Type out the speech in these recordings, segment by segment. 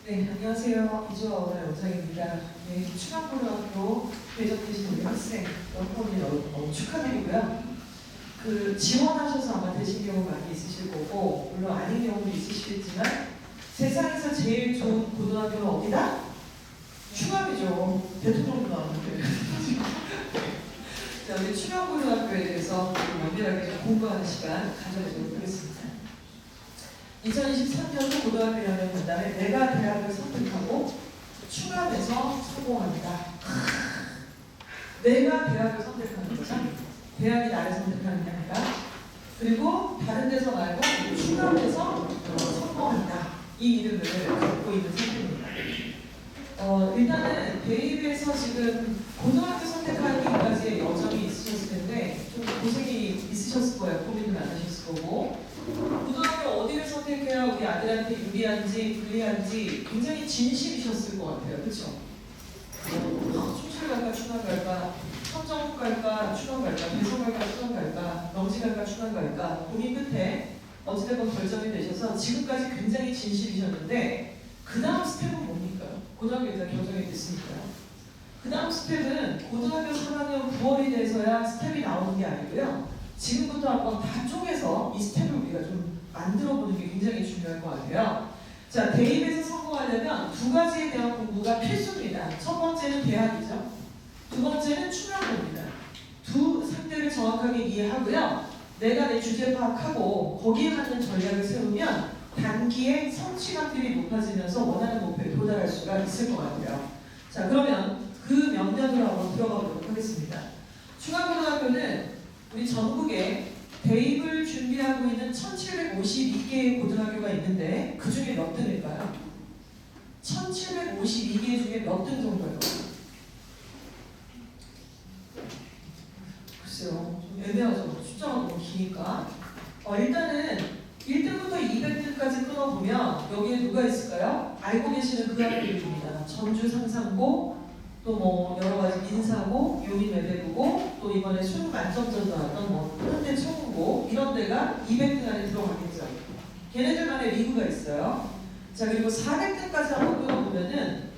네, 안녕하세요. 이주아원의 원장입니다. 네, 충암고등학교 배정되신 우리 학생 여러분이 너무 축하드리고요. 지원하셔서 아마 되신 경우 많이 있으실 거고, 물론 아닌 경우도 있으시겠지만, 세상에서 제일 좋은 고등학교는 어디다? 충암이죠. 대통령도 나왔는데. 자, 우리 충암고등학교에 대해서 면밀하게 좀 공부하는 시간 가져보도록 하겠습니다. 2023년도 고등학교 1학년 간담회 내가 대학을 선택하고 충암에서 성공합니다. 내가 대학을 선택하는 거죠. 대학이 나를 선택하는 게 아니라. 그리고 다른 데서 말고 충암에서 성공한다. 이 이름을 갖고 있는 상태입니다. 일단은 대입에서 지금 고등학교 선택하기까지의 여정이 있으셨을 텐데 좀 고생이 있으셨을 거예요. 고민도 많으셨을 거고. 고등학교 어디를 선택해야 우리 아들한테 유리한지 불리한지 굉장히 진심이셨을 것 같아요. 그렇죠? 춘천 갈까 충암 갈까 청정국 갈까 충암 갈까 대성 갈까 충암 갈까 명지 갈까 충암 갈까 고민 끝에 어찌됐건 결정이 되셔서 지금까지 굉장히 진심이셨는데 그 다음 스텝은 뭡니까? 고등학교 일단 결정이 됐으니까요. 그 다음 스텝은 고등학교 3학년 9월이 돼서야 스텝이 나오는 게 아니고요. 지금부터 한번 다 쪼개서 이 스텝을 우리가 좀 만들어보는 게 굉장히 중요할 것 같아요. 자, 대입에서 성공하려면 두 가지에 대한 공부가 필수입니다. 첫 번째는 대학이죠. 두 번째는 충암고입니다. 두 상대를 정확하게 이해하고요. 내가 내 주제 파악하고 거기에 맞는 전략을 세우면 단기에 성취감들이 높아지면서 원하는 목표에 도달할 수가 있을 것 같아요. 자, 그러면 그 명단으로 한번 들어가 보도록 하겠습니다. 충암고등학교는 우리 전국에 대입을 준비하고 있는 1752개의 고등학교가 있는데 그 중에 몇 등일까요? 1752개 중에 몇 등 정도일까요? 글쎄요, 좀 애매하죠. 숫자가 너무 기니까. 일단은 1등부터 200등까지 끊어보면 여기에 누가 있을까요? 알고 계시는 그 학교들입니다. 전주 상상고, 또 뭐 여러 가지 민사고, 요인 외대부고, 또 이번에 수능 만점전 나왔던 뭐 현대 청운고 이런 데가 200등 안에 들어가겠죠. 걔네들만의 리그가 있어요. 자, 그리고 400등까지 한번 끊어보면은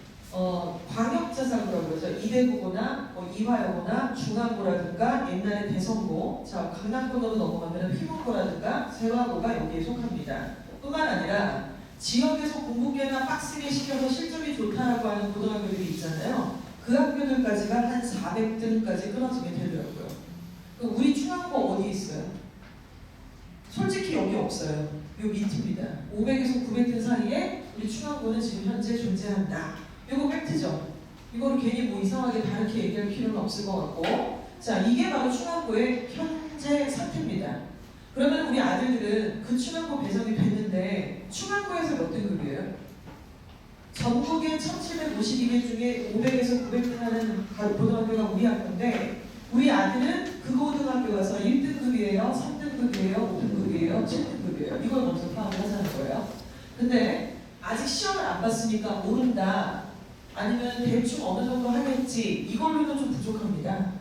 광역자사고라고 그러죠. 이대부고나 뭐 이화여고나 중앙고라든가 옛날에 대성고, 자 강남고로 넘어가면 휘문고라든가 세화고가 여기에 속합니다. 뿐만 아니라 지역에서 공부계나 빡세게 시켜서 실적이 좋다라고 하는 고등학교들이 있잖아요. 그 학교들까지가 한 400등까지 끊어지게 되더라고요. 그럼 우리 충암고 어디 있어요? 솔직히 여기 없어요. 요 밑입니다. 500에서 900등 사이에 우리 충암고는 지금 현재 존재한다. 이거 팩트죠. 이거를 괜히 뭐 이상하게 다르게 얘기할 필요는 없을 것 같고, 자, 이게 바로 충암고의 현재 상태입니다. 그러면 우리 아들들은 그 충암고 배정이 됐는데 충암고에서 몇 등급이에요? 전국의 1752개 중에 500에서 900등 하는 고등학교가 우리 학교인데 우리 아들은 그 고등학교 가서 1등급이에요, 3등급이에요, 5등급이에요, 7등급이에요. 이걸 먼저 파악을 하자는 거예요. 근데 아직 시험을 안 봤으니까 모른다, 아니면 대충 어느 정도 하겠지, 이걸로는 좀 부족합니다.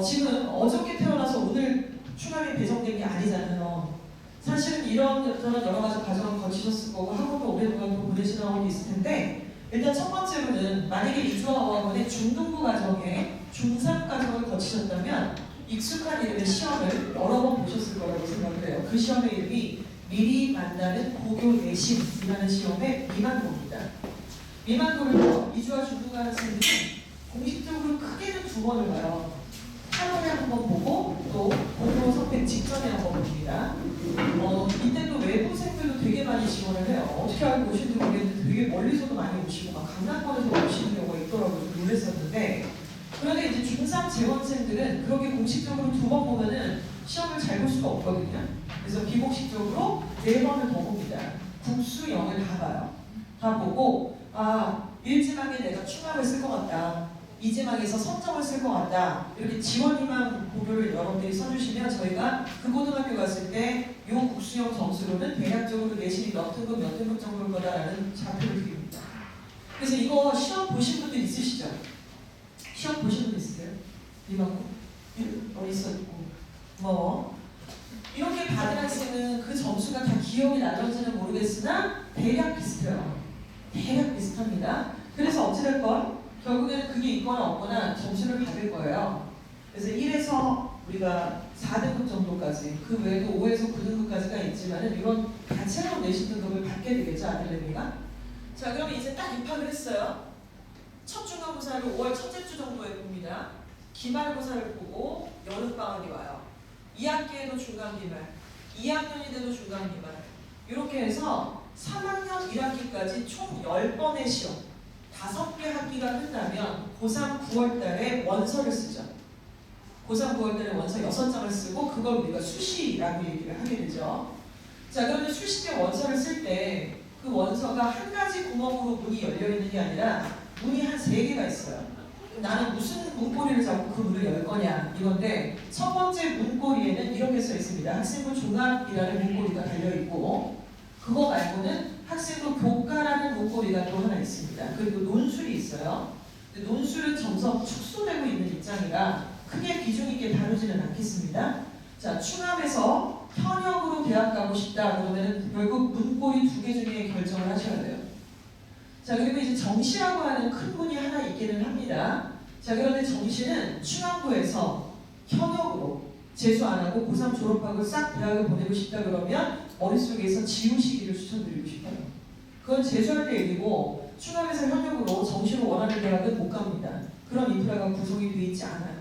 지금 어저께 태어나서 오늘 충암이 배정된 게 아니잖아요. 사실은 이런저런 여러 가지 과정을 거치셨을 거고 학원도 오랫동안 또 보내신 학원이 있을 텐데, 일단 첫 번째로는 만약에 이주아어학원의 중등부 과정에 중3 과정을 거치셨다면 익숙한 이름의 시험을 여러 번 보셨을 거라고 생각을 해요. 그 시험의 이름이 미리 만나는 고교 내신이라는 시험의 미만고입니다. 미만고를 이주아 중등부 학생들은 공식적으로 크게는 두 번을 봐요. 8월에 한 번 보고 또 공부 선택 직전에 한 번 봅니다. 이때 또 외부생들도 되게 많이 지원을 해요. 어떻게 알고 오시는지 모르겠는데 되게 멀리서도 많이 오시고 막 강남권에서 오시는 경우가 있더라고요. 좀 놀랐었는데, 그런데 이제 중3 재원생들은 그렇게 공식적으로 두 번 보면은 시험을 잘 볼 수가 없거든요. 그래서 비공식적으로 4번을 더 봅니다. 국수, 영을 다 봐요. 다 보고 1지망에 내가 충암을 쓸 것 같다, 2지망에서 선정을 쓸 것 같다, 이렇게 지원희망 고교를 여러분들이 써주시면 저희가 그 고등학교 갔을 때 이 국수형 점수로는 대략적으로 내신이 몇 등급 정도일 거다라는 좌표를 드립니다. 그래서 이거 시험 보신 분들 있으시죠? 시험 보신 분 있으세요? 이만큼? 있었고 뭐 이렇게 받은 학생은 그 점수가 다 기억이 나는지는 모르겠으나 대략 비슷해요. 대략 비슷합니다. 그래서 어찌됐건 결국에는 그게 있거나 없거나 점수를 받을 거예요. 그래서 1에서 우리가 4등급 정도까지, 그 외에도 5에서 9등급까지가 있지만은 이런 다채로운 내신 등급을 받게 되겠죠, 아들내미가. 자, 그러면 이제 딱 입학을 했어요. 첫 중간고사를 5월 첫째 주 정도에 봅니다. 기말고사를 보고 여름방학이 와요. 2학기에도 중간기말, 2학년이 돼도 중간기말, 이렇게 해서 3학년 1학기까지 총 10번의 시험, 5개 학기가 끝나면 고3 9월달에 원서를 쓰죠. 고3 9월달에 원서 6장을 쓰고 그걸 우리가 수시라고 얘기를 하게 되죠. 자, 그러면 수시 때 원서를 쓸 때 그 원서가 한 가지 구멍으로 문이 열려 있는 게 아니라 문이 한 3개가 있어요. 나는 무슨 문고리를 잡고 그 문을 열 거냐 이건데, 첫 번째 문고리에는 이렇게 써 있습니다. 학생부 종합이라는 문고리가 달려 있고, 그거 말고는 학생부 교과라는 문고리가 또 하나 있습니다. 그리고 논술이 있어요. 근데 논술은 점점 축소되고 있는 입장이라 크게 비중 있게 다루지는 않겠습니다. 자, 충암에서 현역으로 대학 가고 싶다 그러면 결국 문고리 2개 중에 결정을 하셔야 돼요. 자, 그리고 이제 정시라고 하는 큰 문이 하나 있기는 합니다. 자, 그런데 정시는 충암고에서 현역으로 재수 안 하고 고3 졸업하고 싹 대학을 보내고 싶다 그러면 머릿속에서 지우시기를 추천드리고 싶어요. 그건 재수할 때 얘기고, 충암에서 현역으로 정시로 원하는 대학은 못 갑니다. 그런 인프라가 구성이 되어 있지 않아요.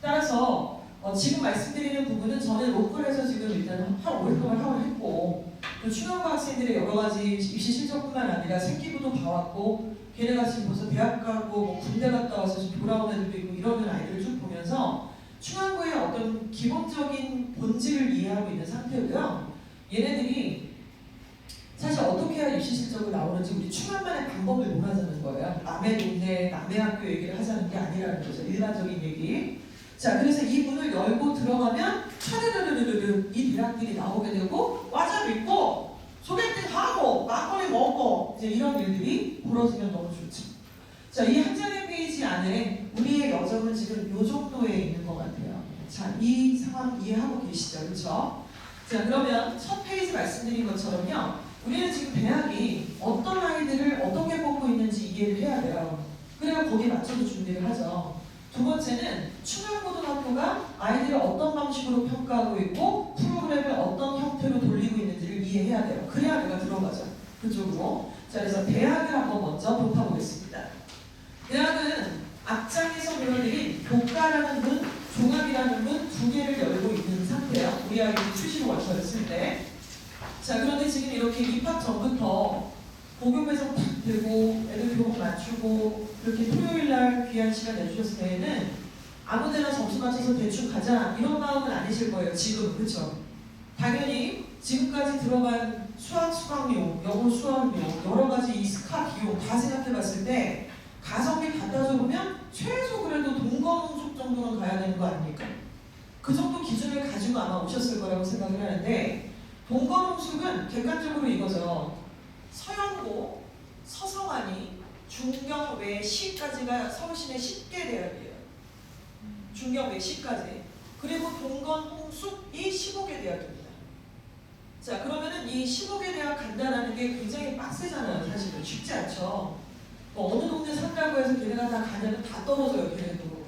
따라서 지금 말씀드리는 부분은 저는 로컬에서 지금 일단 한 5일 동안 학원을 했고, 또 충암고 학생들의 여러 가지 입시 실적뿐만 아니라 생기부도 봐왔고, 걔네가 지금 벌써 대학 가고 뭐 군대 갔다 와서 지금 돌아온 애들도 있고 이러는 아이들을 쭉 보면서 충암고의 어떤 기본적인 본질을 이해하고 있는 상태고요. 얘네들이 사실 어떻게 해야 입시 실적을 나오는지 우리 충암만의 방법을 논하자는 거예요. 남의 동네, 남의 학교 얘기를 하자는 게 아니라는 거죠. 일반적인 얘기. 자, 그래서 이 문을 열고 들어가면 차르르르르르 이 대학들이 나오게 되고, 과자 믿고 소개팅 하고 막걸리 먹고 이제 이런 일들이 벌어지면 너무 좋죠. 자, 이 한 장의 페이지 안에 우리의 여정은 지금 이 정도에 있는 것 같아요. 자, 이 상황 이해하고 계시죠? 그렇죠? 자, 그러면 첫 페이지 말씀드린 것처럼요, 우리는 지금 대학이 어떤 아이들을 어떻게 뽑고 있는지 이해를 해야 돼요. 그래야 거기에 맞춰서 준비를 하죠. 두 번째는 충암고등학교가 아이들을 어떤 방식으로 평가하고 있고 프로그램을 어떤 형태로 돌리고 있는지를 이해해야 돼요. 그래야 내가 들어가죠. 그쪽으로. 자, 그래서 대학을 한번 먼저 봅보겠습니다. 대학은 앞장에서 보여드린 교과라는 문, 종합이라는 문 2개를 열고 있는 상태예요. 우리 아이들이 수시로 원서를 쓸 때. 자, 그런데 지금 이렇게 입학 전부터 복용 배송 탁 들고 애들 교복 맞추고 그렇게 토요일날 귀한 시간 내주셨을 때에는 아무데나 점수 맞춰서 대충 가자 이런 마음은 아니실 거예요. 지금. 그렇죠? 당연히 지금까지 들어간 수학 수강료, 영어 수학료, 여러 가지 이 스카 비용 다 생각해봤을 때 가성비 갖다 줘보면 최소 그래도 동거농숙 정도는 가야 되는 거 아닙니까? 그 정도 기준을 가지고 아마 오셨을 거라고 생각을 하는데, 동거농숙은 객관적으로 이거죠. 서영고, 서성안이, 중경 외 시까지가 서울시내 10개 대학이에요. 중경 외 시까지. 그리고 동건, 홍숙이 15개 대학입니다. 자, 그러면은 이 15개 대학 간다라는 게 굉장히 빡세잖아요. 사실은 쉽지 않죠. 뭐 어느 동네 산다고 해서 걔네가 다 가냐면 다 떨어져요. 걔네도.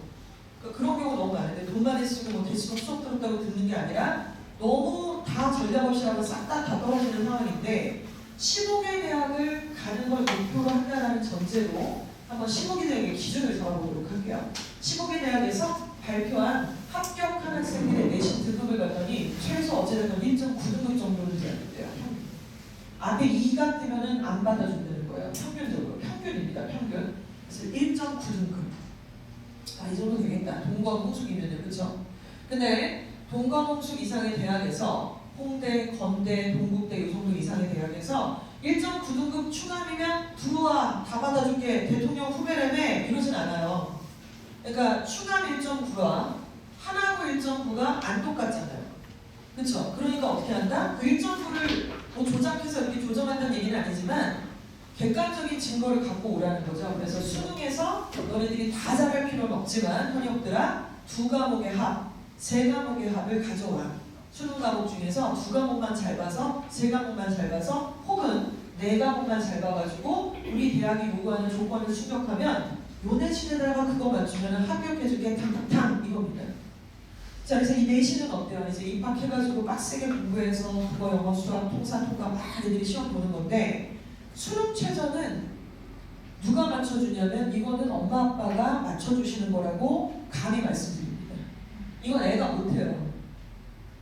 그러니까 그런 경우 너무 많은데, 돈만 있으면 뭐 대충 수업 들었다고 듣는 게 아니라 너무 다 전략 없이 하면 싹 다 떨어지는 상황인데, 15개 대학을 가는 걸 목표로 한다는 전제로 한번 15개 대학의 기준을 잡아보도록 할게요. 15개 대학에서 발표한 합격한 학생들의 내신 등급을 봤더니 최소 어제는 1.9등급 정도는 돼야 된대요. 앞에 2가 뜨면은 안 받아준다는 거예요. 평균적으로. 평균입니다. 평균. 그래서 1.9등급. 아, 이 정도 되겠다. 동건, 홍숙이면은. 그쵸? 근데 동건, 홍숙 이상의 대학에서 홍대, 건대, 동국대 이 정도 이상의 대학에서 1.9등급 충암이면 들어와 다 받아줄게 대통령 후배라며 이러진 않아요. 그러니까 충암 1.9와 하나고 1.9가 안 똑같잖아요. 그렇죠? 그러니까 어떻게 한다? 그 1.9를 뭐 조작해서 이렇게 조정한다는 얘기는 아니지만 객관적인 증거를 갖고 오라는 거죠. 그래서 수능에서 너네들이 다 잘할 필요는 없지만 현역들아 2과목의 합, 3과목의 합을 가져와. 수능 과목 중에서 2과목만 잘 봐서 3과목만 잘 봐서, 혹은 네 과목만 잘 봐가지고 우리 대학이 요구하는 조건을 충족하면 요 내신에다가 그거 맞추면 합격해줄게 탕탕탕 이겁니다. 자, 그래서 이 내신은 어때요? 이제 입학해가지고 빡세게 공부해서 국어, 영어, 수학, 통사, 통과 막 애들이 시험 보는 건데 수능 최저는 누가 맞춰주냐면 이거는 엄마 아빠가 맞춰주시는 거라고 감히 말씀드립니다. 이건 애가 못해요.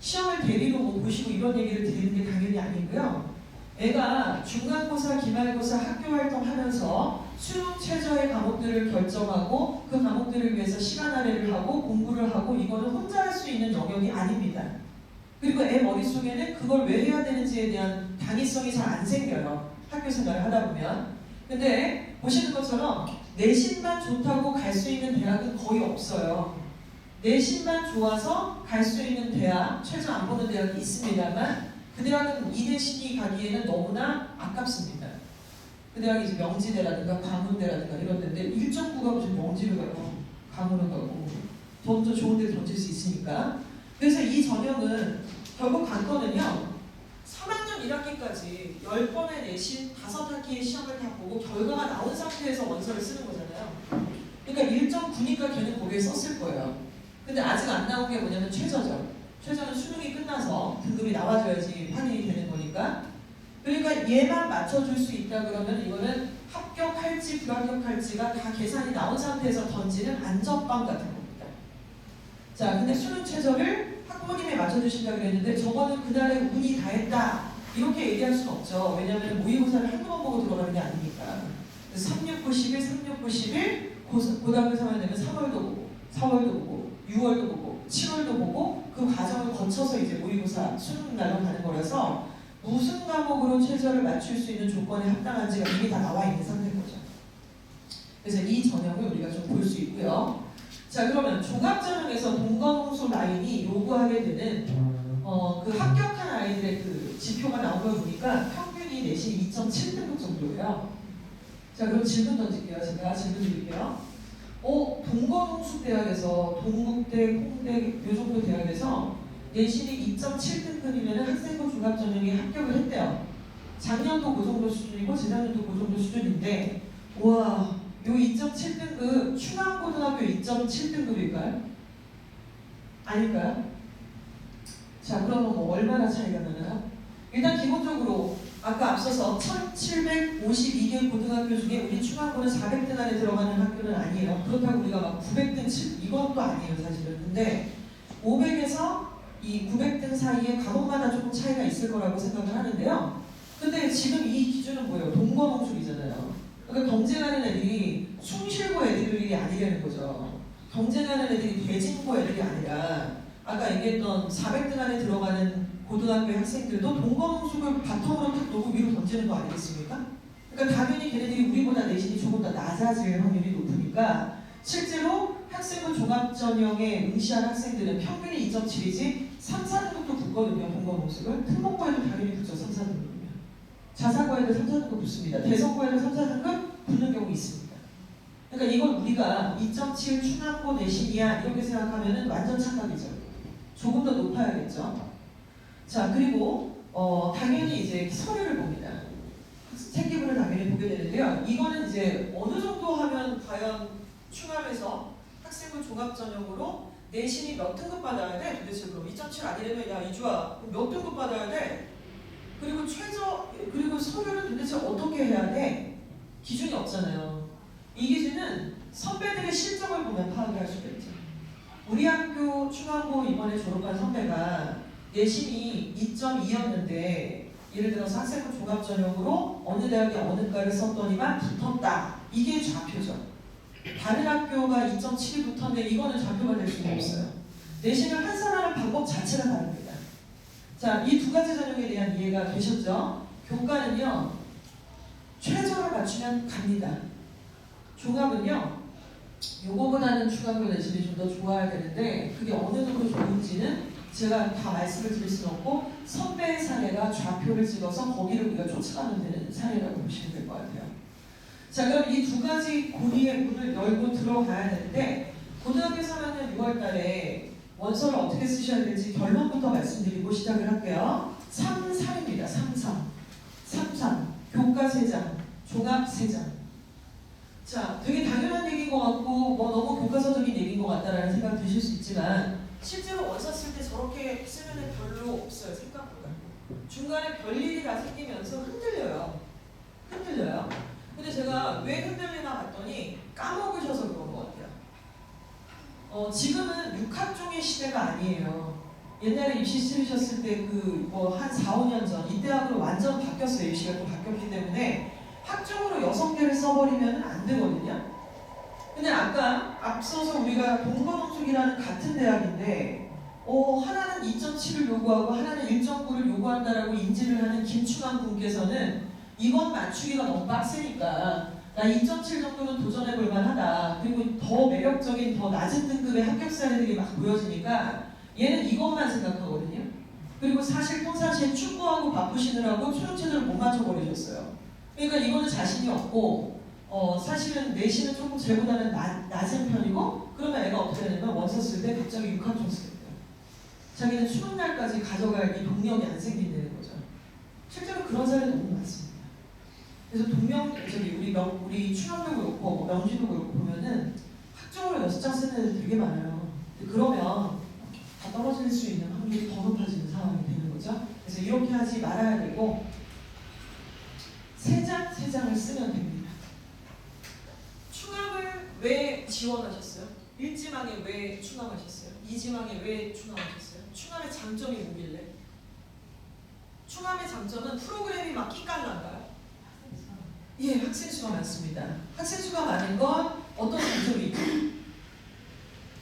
시험을 대비로 뭐 보시고 이런 얘기를 드리는 게 당연히 아니고요. 애가 중간고사, 기말고사 학교활동 하면서 수능 최저의 과목들을 결정하고 그 과목들을 위해서 시간 할애를 하고 공부를 하고 이거는 혼자 할 수 있는 영역이 아닙니다. 그리고 애 머릿속에는 그걸 왜 해야 되는지에 대한 당위성이 잘 안 생겨요. 학교 생활을 하다 보면. 근데 보시는 것처럼 내신만 좋다고 갈 수 있는 대학은 거의 없어요. 내신만 좋아서 갈 수 있는 대학, 최저 안 보는 대학이 있습니다만 그 대학은 이 내신이 가기에는 너무나 아깝습니다. 그 대학이 이제 명지대라든가 광운대라든가 이런 데인데 1.9가 무슨 명지를 가고 강원을 가고 더 좋은 데를 던질 수 있으니까. 그래서 이 전형은 결국 관건은요. 3학년 1학기까지 10번의 내신 5학기의 시험을 다 보고 결과가 나온 상태에서 원서를 쓰는 거잖아요. 그러니까 1.9니까 걔는 거기에 썼을 거예요. 근데 아직 안 나온 게 뭐냐면 최저죠. 최저는 수능이 끝나서 등급이 나와줘야지 확인이 되는 거니까. 그러니까 얘만 맞춰줄 수 있다 그러면 이거는 합격할지 불합격할지가 다 계산이 나온 상태에서 던지는 안전빵 같은 겁니다. 자, 근데 수능 최저를 학부모님이 맞춰주신다 그랬는데 저거는 그날의 운이 다 했다 이렇게 얘기할 수는 없죠. 왜냐하면 모의고사를 한두 번 보고 들어가는 게 아니니까. 369, 11, 369, 11 고등학교 3학년 되면 3월도 보고 4월도 보고 6월도 보고 7월도 보고 그 과정을 거쳐서 이제 모의고사 수능 날로 가는 거라서 무슨 과목으로 최저를 맞출 수 있는 조건에 합당한지가 이미 다 나와 있는 상태인 거죠. 그래서 이 전형을 우리가 좀 볼 수 있고요. 자, 그러면 종합전형에서 동거홍수 라인이 요구하게 되는 그 합격한 아이들의 그 지표가 나온 걸 보니까 평균이 내신 2.7등급 정도예요. 자, 그럼 질문 던질게요. 제가 질문 드릴게요. 동거홍수대학에서 동국대, 홍대 요 정도 대학에서 내신이 2.7등급이면 학생부 종합전형에 합격을 했대요. 작년도 그 정도 수준이고 재작년도 그 정도 수준인데 와, 요 2.7등급 충암고등학교 2.7등급일까요? 아닐까요? 자, 그러면 뭐 얼마나 차이가 나나요? 일단 기본적으로 아까 앞서서 1752개 고등학교 중에 우리 충암고는 400등 안에 들어가는 학교는 아니에요. 그렇다고 우리가 막 900등, 이것도 아니에요 사실은. 근데 500에서 이 900등 사이에 과목마다 조금 차이가 있을 거라고 생각을 하는데요. 근데 지금 이 기준은 뭐예요? 동거홍술이잖아요. 그러니까 경쟁하는 애들이 숭실고 애들이 아니라는 거죠. 경쟁하는 애들이 대진고 애들이 아니라 아까 얘기했던 400등 안에 들어가는 고등학교의 학생들도 동거홍술을 바텀으로 탁 놓고 위로 던지는 거 아니겠습니까? 그러니까 당연히 걔네들이 우리보다 내신이 조금 더 낮아질 확률이 높으니까 실제로 학생부 종합전형에 응시한 학생들은 평균이 2.7이지 3, 4등급도 붙거든요. 동거홍술을. 특목고에도 당연히 붙죠. 3, 4등급이면. 자사고에도 3, 4등급 붙습니다. 대성고에도 3, 4등급 붙는 경우 있습니다. 그러니까 이걸 우리가 2.7 충암고 내신이야 이렇게 생각하면 완전 착각이죠. 조금 더 높아야겠죠. 자, 그리고 당연히 이제 서류를 봅니다. 생기부를 당연히 보게 되는데요. 이거는 이제 어느 정도 하면 과연 충암에서 학생부 종합전형으로 내신이 몇 등급 받아야 돼? 도대체 그럼 2.7 아니려면 야 이주아 몇 등급 받아야 돼? 그리고 그리고 서류는 도대체 어떻게 해야 돼? 기준이 없잖아요. 이 기준은 선배들의 실적을 보면 파악을 할 수가 있죠. 우리 학교 충암고 이번에 졸업한 선배가 내신이 2.2였는데 예를 들어서 학생부 종합전형으로 어느 대학에 어느 과를 썼더니만 붙었다. 이게 좌표죠. 다른 학교가 2.7이 붙었는데 이거는 좌표가 될 수가 없어요. 내신을 환산하는 방법 자체가 다릅니다. 자, 이 두 가지 전형에 대한 이해가 되셨죠? 교과는요. 최저를 맞추면 갑니다. 종합은요. 요거보다는 중학교 내신이 좀 더 좋아야 되는데 그게 어느 정도 좋은지는 제가 다 말씀을 드릴 수는 없고 선배의 사례가 좌표를 찍어서 거기를 우리가 쫓아가면 되는 사례라고 보시면 될 것 같아요. 자, 그럼 이 두 가지 고리의 문을 열고 들어가야 되는데 고등학교 3학년 6월 달에 원서를 어떻게 쓰셔야 될지 결론부터 말씀드리고 시작을 할게요. 3.3입니다. 3.3. 교과 3장, 종합 3장. 자, 되게 당연한 얘기인 것 같고 뭐 너무 교과서적인 얘기인 것 같다라는 생각 드실 수 있지만 실제로 원서 쓸 때 저렇게 쓰면 별로 없어요. 생각보다. 중간에 별일이 다 생기면서 흔들려요. 근데 제가 왜 흔들리나 봤더니 까먹으셔서 그런 것 같아요. 지금은 육합종의 시대가 아니에요. 옛날에 입시 치르셨을 때 그 뭐 한 4, 5년 전 이때하고는 완전 바뀌었어요. 입시가 또 바뀌었기 때문에 학종으로 6개를 써버리면 안 되거든요. 근데 아까 앞서서 우리가 동거동숙이라는 같은 대학인데 하나는 2.7을 요구하고 하나는 1.9를 요구한다라고 인지를 하는 김충환 군께서는 이건 맞추기가 너무 빡세니까 나 2.7 정도는 도전해볼 만하다. 그리고 더 매력적인 더 낮은 등급의 합격 사례들이 막 보여지니까 얘는 이것만 생각하거든요. 그리고 사실 평상시에 축구하고 바쁘시느라고 수능체제를 못 맞춰버리셨어요. 그러니까 이거는 자신이 없고 사실은 내신은 조금 쟤보다는 낮은 편이고 그러면 애가 어떻게 되냐면 원서 쓸 때 갑자기 6학점 쓰겠대요. 자기는 수능 날까지 가져갈 이 동력이 안 생긴다는 거죠. 실제로 그런 사례 너무 많습니다. 그래서 우리 충암도 그렇고 명지도 그렇고 보면은 학종으로 6장 쓰는 애들 되게 많아요. 근데 그러면 다 떨어질 수 있는 확률이 더 높아지는 상황이 되는 거죠. 그래서 이렇게 하지 말아야 되고 3장을 쓰면 됩니다. 충암을 왜 지원하셨어요? 1지망에 왜 충암하셨어요? 2지망에 왜 충암하셨어요? 충암의 장점이 뭐길래? 충암의 장점은 프로그램이 막 끼깔난가요? 예, 학생 수가 많습니다. 학생 수가 많은 건 어떤 장점이 있죠?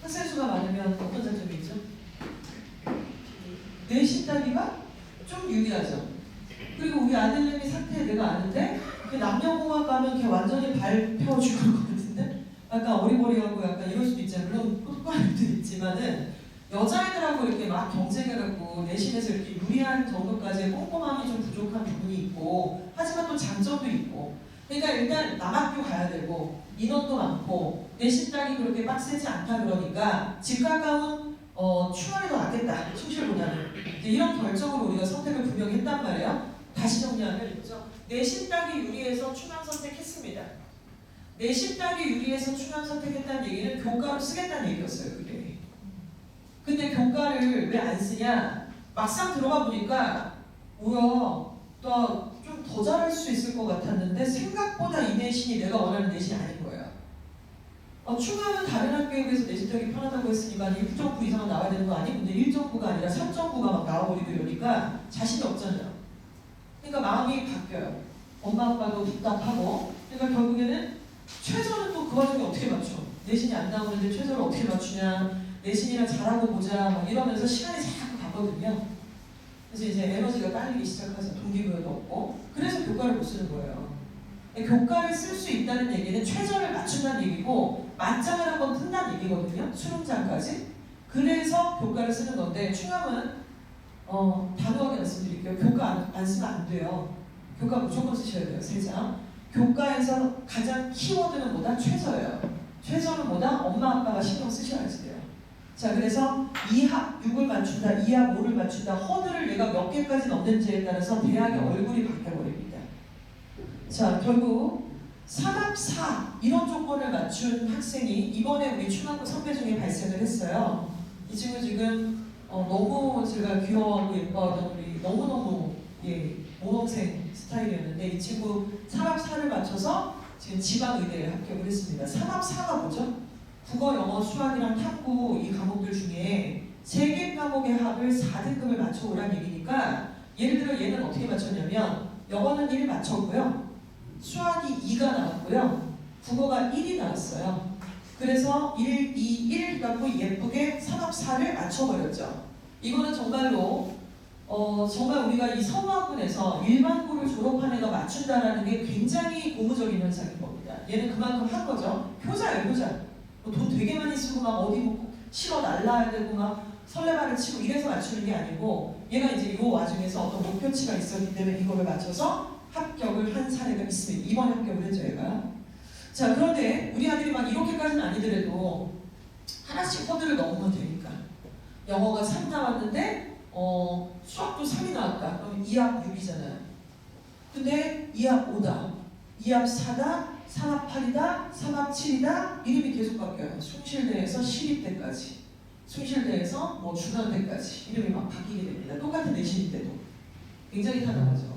학생 수가 많으면 어떤 장점이 있죠? 내신 따기가 좀 유리하죠. 그리고 우리 아들내미 상태 내가 아는데 남녀공학 가면 걔 완전히 발 펴 죽을 것 같은데 약간 어리버리하고 약간 이럴 수도 있잖아요. 물론 똑똑한애들 있지만은 여자애들하고 이렇게 막 경쟁해갖고 내신에서 이렇게 유리한 정도까지의 꼼꼼함이 좀 부족한 부분이 있고 하지만 또 장점도 있고 그러니까 일단 남학교 가야 되고 인원도 많고 내신 따기 그렇게 빡세지 않다 그러니까 집 가까운 충원이 더 낫겠다 충실보다는 이런 결정으로 우리가 선택을 분명히 했단 말이에요. 다시 정리하면 이거죠. 내신 따기 유리해서 충원 선택했습니다. 내신 따기 유리해서 충원 선택했다는 얘기는 교과로 쓰겠다는 얘기였어요. 그게. 근데 교과를 왜 안 쓰냐? 막상 들어가 보니까 뭐야 나 좀 더 잘할 수 있을 것 같았는데 생각보다 이 내신이 내가 원하는 내신이 아닌 거예요. 충원은 다른 학교에 비해서 내신 따기 편하다고 했으니까 1.9 이상은 나와야 되는 거 아니? 근데 1.9가 아니라 3.9가 막 나와버리고 이러니까 자신이 없잖아요. 그러니까 마음이 바뀌어요. 엄마 아빠도 답답하고 그러니까 결국에는 최저는 또 그 와중에 어떻게 맞춰? 내신이 안 나오는데 최저를 어떻게 맞추냐 내신이랑 잘하고 보자 막 이러면서 시간이 자꾸 가거든요. 그래서 이제 에너지가 딸리기 시작하죠. 동기부여도 없고 그래서 교과를 못 쓰는 거예요. 교과를 쓸 수 있다는 얘기는 최저를 맞춘다는 얘기고 만점을 한번 뜬다는 얘기거든요. 수능장까지. 그래서 교과를 쓰는 건데 충암은 단호하게 말씀드릴게요. 교과 안 쓰면 안 돼요. 교과 무조건 쓰셔야 돼요. 3장. 교과에서 가장 키워드는 뭐다? 최저예요. 최저는 뭐다? 엄마 아빠가 신경 쓰셔야지 돼요. 자, 그래서 2합 6을 맞춘다, 2합 5를 맞춘다, 허들을 내가 몇 개까지 넘는지에 따라서 대학의 얼굴이 바뀌어버립니다. 자, 결국 3합 4 이런 조건을 맞춘 학생이 이번에 우리 중학교 선배 중에 발생을 했어요. 이 친구 지금 너무 제가 귀여워하고 예뻐하던 우리 너무너무 모범생 스타일이었는데 이 친구 3합 4를 맞춰서 지금 지방의대에 합격을 했습니다. 3합 4가 뭐죠? 국어, 영어, 수학이랑 탐구 이 과목들 중에 3개 과목의 합을 4등급을 맞춰오란 얘기니까 예를 들어 얘는 어떻게 맞췄냐면 영어는 1 맞췄고요. 수학이 2가 나왔고요. 국어가 1이 나왔어요. 그래서 1, 2, 1 갖고 예쁘게 3합 4를 맞춰버렸죠. 이거는 정말로 정말 우리가 이 서부학군에서 일반고를 졸업한 애가 맞춘다라는 게 굉장히 고무적인 현상인 겁니다. 얘는 그만큼 한 거죠. 효자예요, 효자. 돈 되게 많이 쓰고 막 어디 뭐 실어 날라야 되고 막 설레발을 치고 이래서 맞추는 게 아니고 얘가 이제 이 와중에서 어떤 목표치가 있었기 때문에 이거를 맞춰서 합격을 한 사례가 있습니다. 이번에 합격을 했죠, 얘가. 자, 그런데 우리 아들이 막 이렇게까지는 아니더라도 하나씩 허들을 넘으면 되니까 영어가 3 나왔는데 수학도 3이 나왔다. 그럼 2합 6이잖아요. 근데 2합 5다, 2합 4다, 3합 8이다, 3합 7이다, 이름이 계속 바뀌어요. 숭실대에서 시립대까지, 숭실대에서 뭐 중앙대까지 이름이 막 바뀌게 됩니다. 똑같은 내신인데도 굉장히 타당하죠.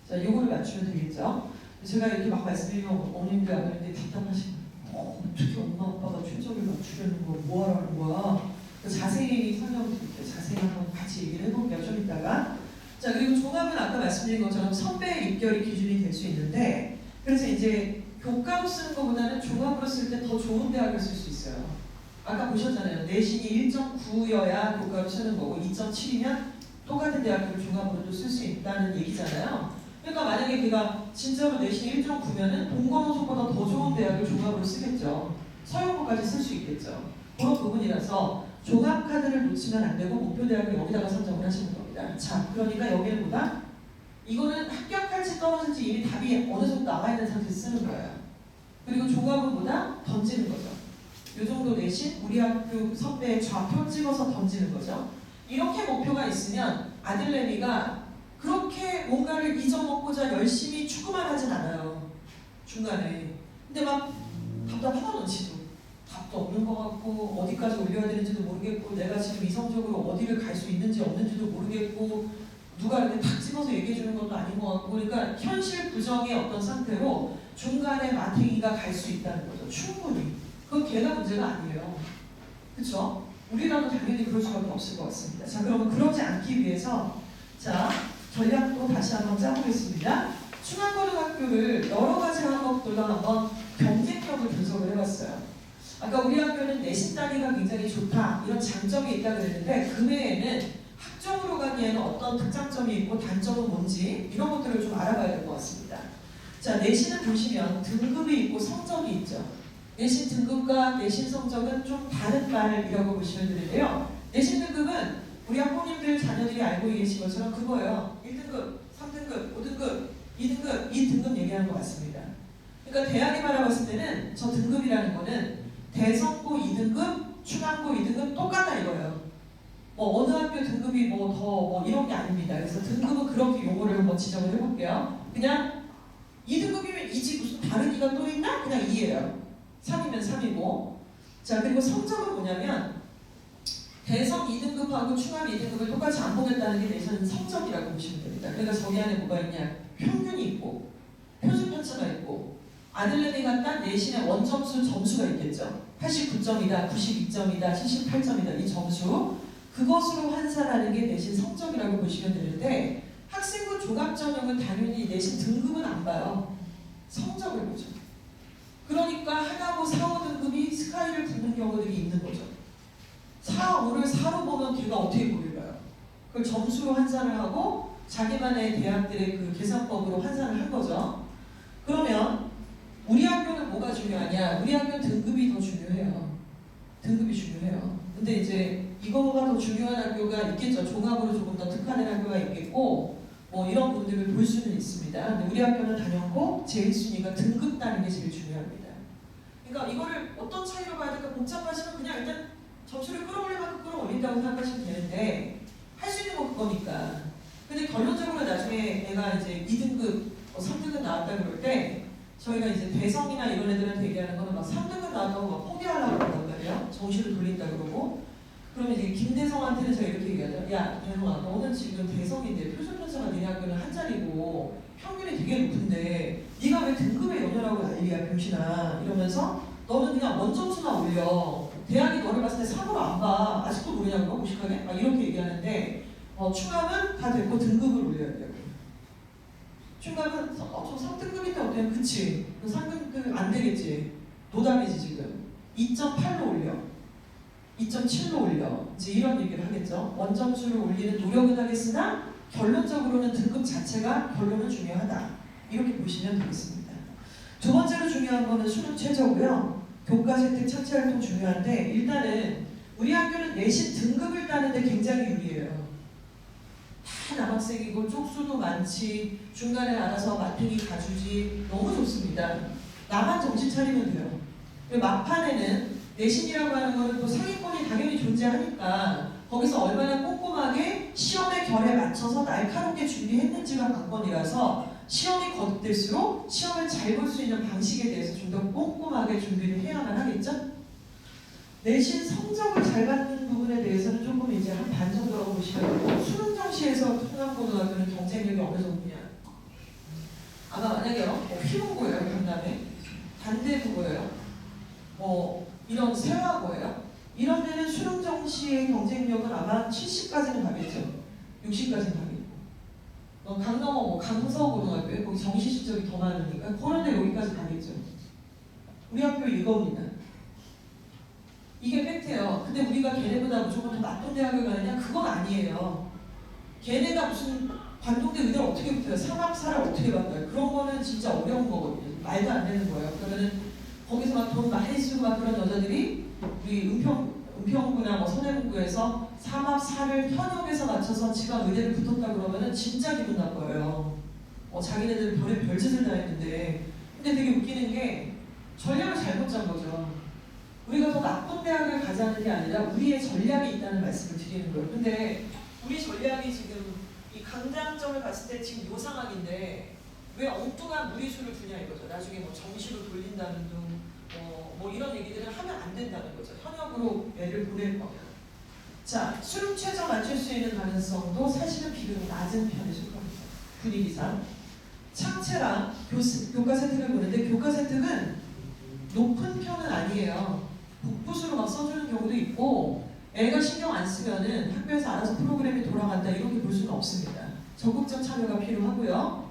자, 요거를 맞추면 되겠죠. 제가 이렇게 막 말씀드리면 어머님들 아버님들이 답답하시고 어떻게 엄마 아빠가 최저를 맞추려는 거 뭐하라는 거야. 자세히 설명드릴게요. 자세히 한번 같이 얘기를 해볼게요. 좀 이따가. 자, 그리고 종합은 아까 말씀드린 것처럼 선배 입결이 기준이 될 수 있는데, 그래서 이제 교과로 쓰는 것보다는 종합으로 쓸 때 더 좋은 대학을 쓸 수 있어요. 아까 보셨잖아요. 내신이 1.9여야 교과로 쓰는 거고 2.7이면 똑같은 대학교를 종합으로도 쓸 수 있다는 얘기잖아요. 그러니까 만약에 걔가 진짜로 내신이 1.9면은 동거노속보다 더 좋은 대학을 종합으로 쓰겠죠. 서영고까지 쓸 수 있겠죠. 그런 부분이라서 종합 카드를 놓치면 안 되고 목표 대학을 여기다가 선정을 하시는 겁니다. 자, 그러니까 여기는 뭐다? 이거는 합격할지 떨어질지 이미 답이 어느 정도 나와 있는 상태에서 쓰는 거예요. 그리고 종합은 뭐다? 던지는 거죠. 이 정도 내신 우리 학교 선배의 좌표 찍어서 던지는 거죠. 이렇게 목표가 있으면 아들내미가 그렇게 뭔가를 잊어먹고자 열심히 추구만 하진 않아요. 중간에. 근데 막 답답하던지도 답도 없는 것 같고 어디까지 올려야 되는지도 모르겠고 내가 지금 이성적으로 어디를 갈 수 있는지 없는지도 모르겠고 누가 이렇게 탁 집어서 얘기해 주는 것도 아닌 것 같고, 그러니까 현실 부정의 어떤 상태로 중간에 마탱이가 갈 수 있다는 거죠. 충분히. 그건 걔가 문제가 아니에요. 그렇죠? 우리라도 당연히 그럴 수밖에 없을 것 같습니다. 자, 그러면 그러지 않기 위해서 자, 전략도 다시 한번 짜보겠습니다. 중앙고등학교를 여러 가지 항목들로 한번 경쟁력을 분석을 해봤어요. 아까 우리 학교는 내신 따기가 굉장히 좋다, 이런 장점이 있다고 그랬는데 그 외에는 학종으로 가기에는 어떤 특장점이 있고 단점은 뭔지 이런 것들을 좀 알아봐야 될 것 같습니다. 자, 내신을 보시면 등급이 있고 성적이 있죠. 내신 등급과 내신 성적은 좀 다른 말이라고 보시면 되는데요. 내신 등급은 우리 학부모님들 자녀들이 알고 계신 것처럼 그거예요. 1등급, 3등급, 5등급, 2등급, 이 등급 얘기하는 것 같습니다. 그러니까 대학이 바라봤을 때는 저 등급이라는 거는 대성고 2등급, 충암고 2등급 똑같다 이거예요. 뭐 어느 학교 등급이 뭐 더 뭐 이런 게 아닙니다. 그래서 등급은 그렇게 요거를 한번 지정을 해볼게요. 그냥 2등급이면 2지 무슨 다른 2가 또 있나? 그냥 2예요. 3이면 3이고. 자, 그리고 성적은 뭐냐면 대성 2등급하고 충암 2등급을 똑같이 안 보겠다는 게 내신 성적이라고 보시면 됩니다. 그러니까 저기 안에 뭐가 있냐? 평균이 있고 표준 편차가 있고 아들내미가 딴 내신의 원점수 점수가 있겠죠. 89점이다, 92점이다, 78점이다 이 점수, 그것으로 환산하는 게 내신 성적이라고 보시면 되는데 학생부 종합전형은 당연히 내신 등급은 안 봐요. 성적을 보죠. 그러니까 하나고 4, 5등급이 스카이를 붙는 경우들이 있는 거죠. 4, 5를 4로 보면 걔가 어떻게 보일까요? 그걸 점수로 환산을 하고 자기만의 대학들의 그 계산법으로 환산을 한 거죠. 그러면 우리 학교는 뭐가 중요하냐? 우리 학교는 등급이 더 중요해요. 등급이 중요해요. 근데 이제 이거보다 더 중요한 학교가 있겠죠. 종합으로 조금 더 특화된 학교가 있겠고 뭐 이런 부분들을 볼 수는 있습니다. 근데 우리 학교는 단연코 제일 순위가 등급 따는 게 제일 중요합니다. 그러니까 이거를 어떤 차이로 봐야 될까 복잡하시면 그냥 일단 점수를 끌어올릴 만큼 끌어올린다고 생각하시면 되는데 할 수 있는 건 그거니까. 근데 결론적으로 나중에 애가 이제 2등급, 3등급 나왔다 그럴 때 저희가 이제 대성이나 이런 애들한테 얘기하는 거는 막 3등급 나왔다고 막 포기하려고 그런단 말이에요. 정시를 돌린다 그러고. 그러면 이제 김대성한테는 제가 이렇게 얘기하죠. 야, 대성아, 너는 지금 대성인데 표준 편차가 니네 학교는 한 자리고 평균이 되게 높은데 네가 왜 등급에 연연하고 난리야, 병신아. 이러면서 너는 그냥 원점수나 올려. 대학이 너를 봤을 때 3으로 안 봐. 아직도 모르냐고, 무식하게? 막 이렇게 얘기하는데 충암은 다 됐고 등급을 올려야 돼요. 충암은 저 3등급인데 어때요? 그치? 3등급 안 되겠지? 노답이지 지금. 2.8로 올려. 2.7로 올려. 이제 이런 얘기를 하겠죠. 원점수를 올리는 노력은 하겠으나 결론적으로는 등급 자체가 결론은 중요하다. 이렇게 보시면 되겠습니다. 두 번째로 중요한 거는 수능 최저고요. 교과 혜택 착취 활동 중요한데 일단은 우리 학교는 내신 등급을 따는데 굉장히 유리해요. 다 남학생이고 쪽수도 많지, 중간에 알아서 마탱이 가주지, 너무 좋습니다. 나만 정신 차리면 돼요. 그리고 막판에는 내신이라고 하는 거는 또 상위권이 당연히 존재하니까 거기서 얼마나 꼼꼼하게 시험의 결에 맞춰서 날카롭게 준비했는지가 관건이라서 시험이 거듭될수록 시험을 잘 볼 수 있는 방식에 대해서 좀 더 꼼꼼하게 준비를 해야만 하겠죠? 내신 성적을 잘 받는 부분에 대해서는 조금 이제 한 반 정도라고 보시면 되고, 수능 정시에서 충남고등학교는 경쟁력이 어느 정도냐? 아마 만약에요, 피문고예요, 강남에 단대국어예요, 이런 세화고예요. 이런 데는 수능 정시의 경쟁력은 아마 70까지는 가겠죠. 60까지는 가겠고. 강남어 강서고등학교에 거기 정시 실적이 더 많으니까 그런 데 여기까지 가겠죠. 우리 학교 이겁니다. 이게 팩트예요. 근데 우리가 걔네보다 무조건 더 나쁜 대학을 가느냐? 그건 아니에요. 걔네가 무슨 관동대 의대를 어떻게 붙어요? 삼합사를 어떻게 받아요? 그런 거는 진짜 어려운 거거든요. 말도 안 되는 거예요. 그러면은 거기서 막 돈 많이 쓰고 막 그런 여자들이 우리 은평구나 서대문구에서 삼합사를 현역에서 맞춰서 지방 의대를 붙었다 그러면은 진짜 기분 나빠요. 자기네들 별짓을 다 했는데. 근데 되게 웃기는 게 전략을 잘못 짠 거죠. 우리가 더 나쁜 대학을 가자는 게 아니라 우리의 전략이 있다는 말씀을 드리는 거예요. 근데 우리 전략이 지금 이 강장점을 봤을 때 지금 요 상황인데 왜 엉뚱한 무리수를 두냐 이거죠. 나중에 정시로 돌린다는 둥 이런 얘기들을 하면 안 된다는 거죠. 현역으로 애를 보낼 거면. 자, 수능 최저 맞출 수 있는 가능성도 사실은 비교적 낮은 편에 속합니다. 분위기상. 창체랑 교과 세특을 보는데 교과 세특은 높은 편은 아니에요. 복부수로 막 써주는 경우도 있고 애가 신경 안 쓰면은 학교에서 알아서 프로그램이 돌아간다 이렇게 볼 수는 없습니다. 적극적 참여가 필요하고요.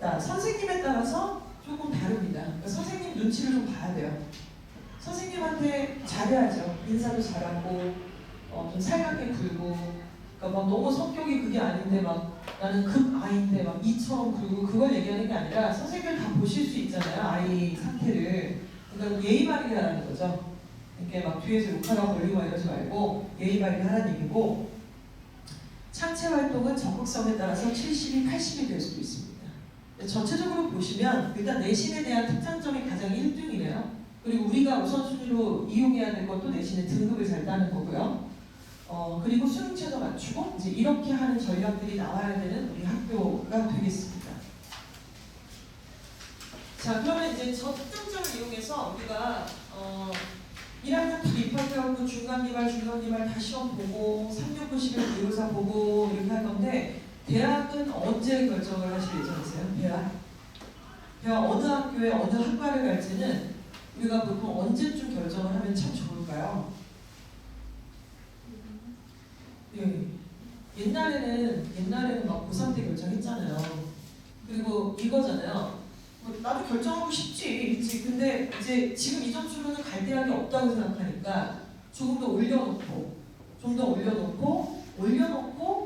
선생님에 따라서 조금 다릅니다. 그러니까 선생님 눈치를 좀 봐야 돼요. 선생님한테 잘해야죠. 인사도 잘하고 좀 살갑게 굴고, 그러니까 막 너무 성격이 그게 아닌데 막 나는 극아인데 막 이처럼 굴고 그걸 얘기하는 게 아니라 선생님을 다 보실 수 있잖아요. 아이 상태를. 그러니까 예의 바르게 하라는 거죠. 이렇게 막 뒤에서 욕하라고 걸리고 이러지 말고 예의 바르게 하라는 얘기고, 창체 활동은 적극성에 따라서 70이 80이 될 수도 있습니다. 전체적으로 보시면 일단 내신에 대한 특장점이 가장 1등이래요. 그리고 우리가 우선순위로 이용해야 될 것도 내신의 등급을 잘 따는 거고요. 그리고 수능 최저 맞추고 이제 이렇게 하는 전략들이 나와야 되는 우리 학교가 되겠습니다. 자, 그러면 이제 저 특장점을 이용해서 우리가 1학년부터 입학해갖고 중간기말 다 시험 보고 369, 11 기호사 보고 이렇게 할 건데, 대학은 언제 결정을 하실 예정이세요? 대학 어느 학교에 어느 학과를 갈지는 우리가 보통 언제쯤 결정을 하면 참 좋을까요? 예. 옛날에는 막 고3 때 결정했잖아요. 그리고 이거잖아요. 나도 결정하고 싶지. 근데 이제 지금 이 점수로는 갈 대학이 없다고 생각하니까 조금 더 올려놓고,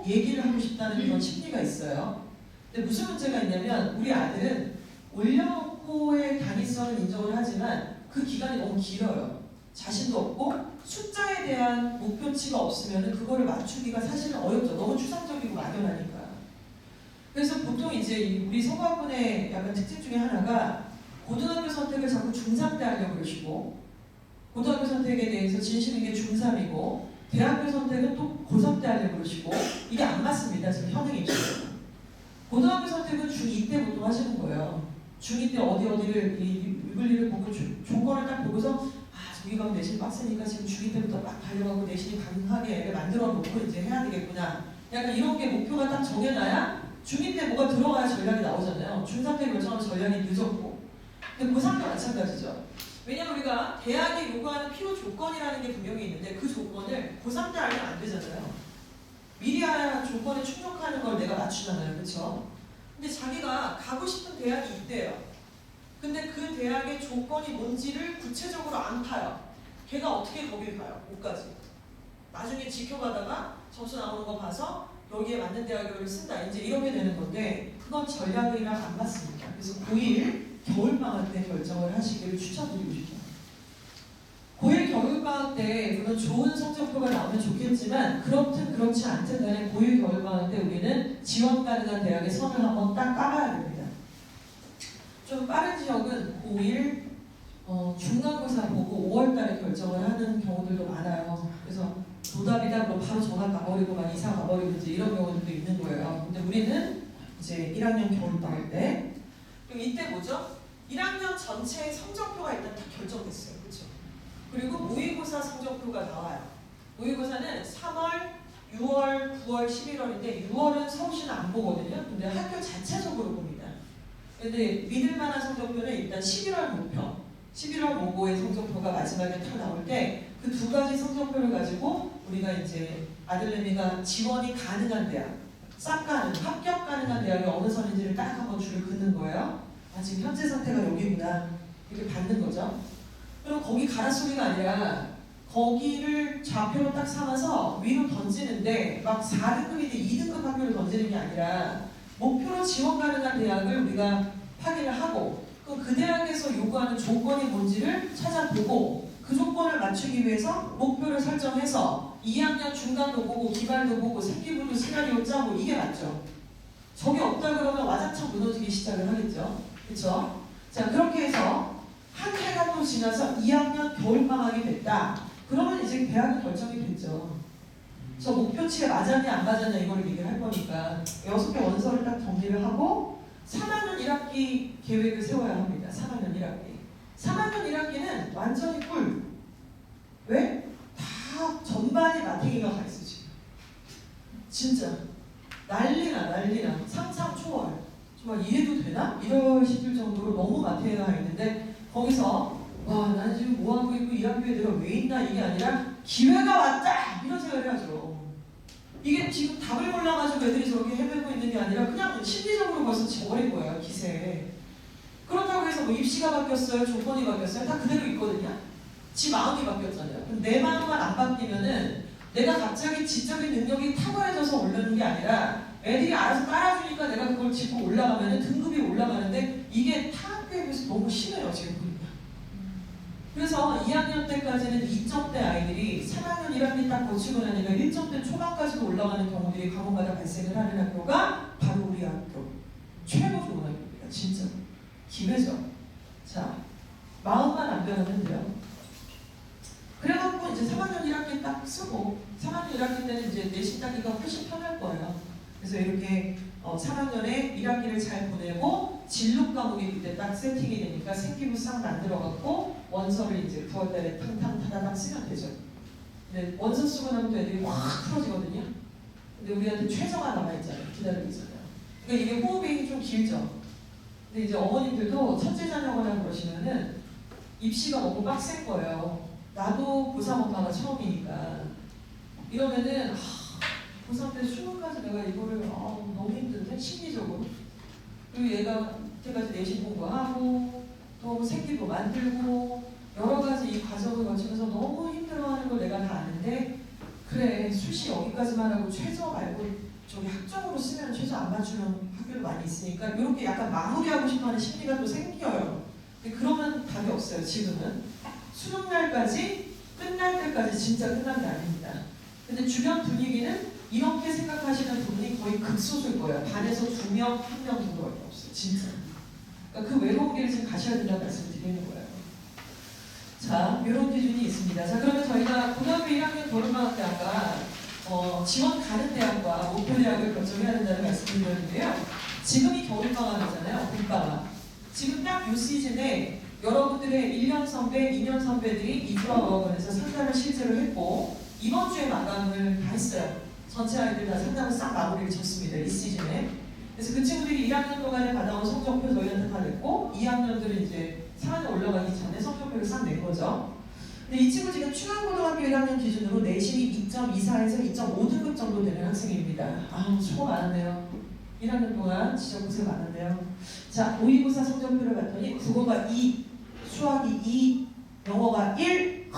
얘기를 하고 싶다는 그런 심리가 있어요. 근데 무슨 문제가 있냐면 우리 아들은 올려놓고의 당위성은 인정을 하지만 그 기간이 너무 길어요. 자신도 없고 숫자에 대한 목표치가 없으면 그거를 맞추기가 사실은 어렵죠. 너무 추상적이고 막연하니까. 그래서 보통 이제 우리 서구학번의 약간 특징 중에 하나가 고등학교 선택을 자꾸 중3 때 하려고 그러시고, 고등학교 선택에 대해서 진심인 게 중3이고 대학교 선택은 또 고3 때 하려고 그러시고, 이게 안 맞습니다. 지금 현행 입시는. 고등학교 선택은 중2 때 보통 하시는 거예요. 중2 때 어디를 위블리를 보고 조건을 딱 보고서 저기 가면 내신 빡세니까 지금 중2 때부터 막 달려가고 내신이 강하게 애를 만들어 놓고 이제 해야 되겠구나. 약간 이런 게 목표가 딱 정해놔야 중2 때 뭐가 들어가야 전략이 나오잖아요. 중3 때 결정하면 전략이 늦었고. 근데 고3도 마찬가지죠. 왜냐면 우리가 대학이 요구하는 필요 조건이라는 게 분명히 있는데 그 조건을 고3 때 알면 안 되잖아요. 미리 알아야 조건에 충족하는 걸 내가 맞추잖아요. 그렇죠? 근데 자기가 가고 싶은 대학이 있대요. 근데 그 대학의 조건이 뭔지를 구체적으로 안 타요. 걔가 어떻게 거길 가요? 못 가지. 나중에 지켜가다가 점수 나오는 거 봐서 여기에 맞는 대학을 쓴다. 이제 이렇게 되는 건데 그건 전략이랑 안 맞습니다. 그래서 고1 겨울방학 때 결정을 하시기를 추천드리고 싶어요. 고1 겨울방학 때 물론 좋은 성적표가 나오면 좋겠지만 그렇든 그렇지 않든 간에 고1 겨울방학 때 우리는 지원 가능한 대학의 선을 한번 딱 까봐야 됩니다. 좀 빠른 지역은 고1 중간고사 보고 5월달에 결정을 하는 경우들도 많아요. 그래서 노답이다 뭐 바로 전학 가버리고 막 이사 가버리고 이제 이런 경우들도 있는 거예요. 근데 우리는 이제 1학년 겨울방학 때. 그럼 이때 뭐죠? 1학년 전체의 성적표가 일단 다 결정됐어요. 그렇죠? 그리고 모의고사 성적표가 나와요. 모의고사는 3월, 6월, 9월, 11월인데 6월은 서울시는 안 보거든요. 근데 학교 자체적으로 봅니다. 근데 믿을 만한 성적표는 일단 11월 모표, 11월 모고의 성적표가 마지막에 다 나올 때 그 두 가지 성적표를 가지고 우리가 이제 아들내미가 지원이 가능한 대학, 싹 가능, 합격 가능한 대학이 어느 선인지를 딱 한번 줄을 긋는 거예요. 아, 지금 현재 상태가 여기구나. 이렇게 받는 거죠. 그럼 거기 가라 소리가 아니라 거기를 좌표로 딱 삼아서 위로 던지는데 막 4등급인데 2등급 학교를 던지는 게 아니라 목표로 지원 가능한 대학을 우리가 확인을 하고 그럼 그 대학에서 요구하는 조건이 뭔지를 찾아보고 그 조건을 맞추기 위해서 목표를 설정해서 2학년 중간도 보고 기말도 보고 생기부도 시나리오 짜고 이게 맞죠. 저게 없다 그러면 와장창 무너지기 시작을 하겠죠. 그렇죠? 자, 그렇게 해서 한 해가 또 지나서 2학년 겨울방학이 됐다. 그러면 이제 대학은 결정이 됐죠. 저 목표치에 맞았냐 안 맞았냐 이걸 얘기를 할 거니까 6개 원서를 딱 정리를 하고 3학년 1학기 계획을 세워야 합니다. 3학년 1학기. 3학년 1학기는 완전히 꿀. 왜? 다 전반에 마태기가 가 있어 지금. 진짜 난리나 상상 초월. 정말 이래도 되나? 이럴 싶을 정도로 너무 마태기가 가 있는데 거기서 와 나는 지금 뭐하고 있고 이 학교에 내가 왜 있나 이게 아니라 기회가 왔다! 이런 생각을 해야죠. 이게 지금 답을 몰라가지고 애들이 저렇게 헤매고 있는 게 아니라 그냥 심리적으로 벌써 져버린 거예요. 기세에. 그렇다고 해서 뭐 입시가 바뀌었어요, 조건이 바뀌었어요, 다 그대로 있거든요. 지 마음이 바뀌었잖아요. 그럼 내 마음만 안 바뀌면은 내가 갑자기 지적인 능력이 탁월해져서 올라오는 게 아니라 애들이 알아서 따라주니까 내가 그걸 짚고 올라가면은 등급이 올라가는데 이게 타 학교에 비해서 너무 심해요 지금 보니까. 그래서 2학년 때까지는 2점대 아이들이 3학년 1학기 딱 거치고 나니까 1점대 초반까지도 올라가는 경우들이 과목마다 발생을 하는 학교가 바로 우리 학교. 최고 좋은 학교입니다. 진짜. 기회죠. 자, 마음만 안 변하면 돼요. 그래갖고 이제 3학년 1학기 딱 쓰고 3학년 1학기 때는 이제 내신 따기가 훨씬 편할 거예요. 그래서 이렇게 3학년에 1학기를 잘 보내고 진로 과목이 그때 딱 세팅이 되니까 생기부 싹 만들어갖고 원서를 이제 9월달에 탕탕 타다닥 쓰면 되죠. 근데 원서 쓰고 나면 또 애들이 확 풀어지거든요. 근데 우리한테 최저가 남아있잖아요. 기다리고 있잖아요. 그러니까 이게 호흡이 좀 길죠. 근데 이제 어머님들도 첫째 자녀거나 그러시면은 입시가 너무 빡센 거예요. 나도 고3 엄마가 처음이니까 이러면은 고3 때 수능까지 내가 이거를 너무 힘든데 심리적으로 그리고 얘가 그때까지 내신 공부하고 또 생기부 만들고 여러 가지 이 과정을 거치면서 너무 힘들어하는 걸 내가 다 아는데 그래 수시 여기까지만 하고 최저 말고 저기 학점으로 쓰면 최저 안 맞추는 학교도 많이 있으니까 이렇게 약간 마무리하고 싶어하는 심리가 또 생겨요. 근데 그러면 답이 없어요. 지금은 수능날까지 끝날 때까지 진짜 끝난 게 아닙니다. 근데 주변 분위기는 이렇게 생각하시는 분이 거의 극소수일 거예요. 반에서 2명, 1명 정도밖에 없어요. 진짜. 그러니까 그 외로운 길을 지금 가셔야 된다고 말씀드리는 거예요. 자, 이런 기준이 있습니다. 자, 그러면 저희가 고등학교 1학년 겨울방학 때 아까 지원 가는 대학과 목표 대학을 결정해야 된다는 말씀을 드렸는데요. 지금이 겨울방학이잖아요. 봄방학. 지금 딱 이 시즌에 여러분들의 1년 선배, 2년 선배들이 이주학원에서 상담을 실제로 했고 이번 주에 마감을 다 했어요. 전체 아이들 다 상담을 싹 마무리를 쳤습니다. 이 시즌에. 그래서 그 친구들이 1학년 동안에 받아온 성적표 저희한테 다 냈고 2학년들은 이제 3학년 올라가기 전에 성적표를 싹 낸 거죠. 근데 이 친구 지금 중앙고등학교 1학년 기준으로 내신이 2.24에서 2.5등급 정도 되는 학생입니다. 수고 많았네요. 1학년 동안 진짜 고생 많았네요. 자, 모의고사 성적표를 봤더니 국어가 2, 수학이 2, 영어가 1.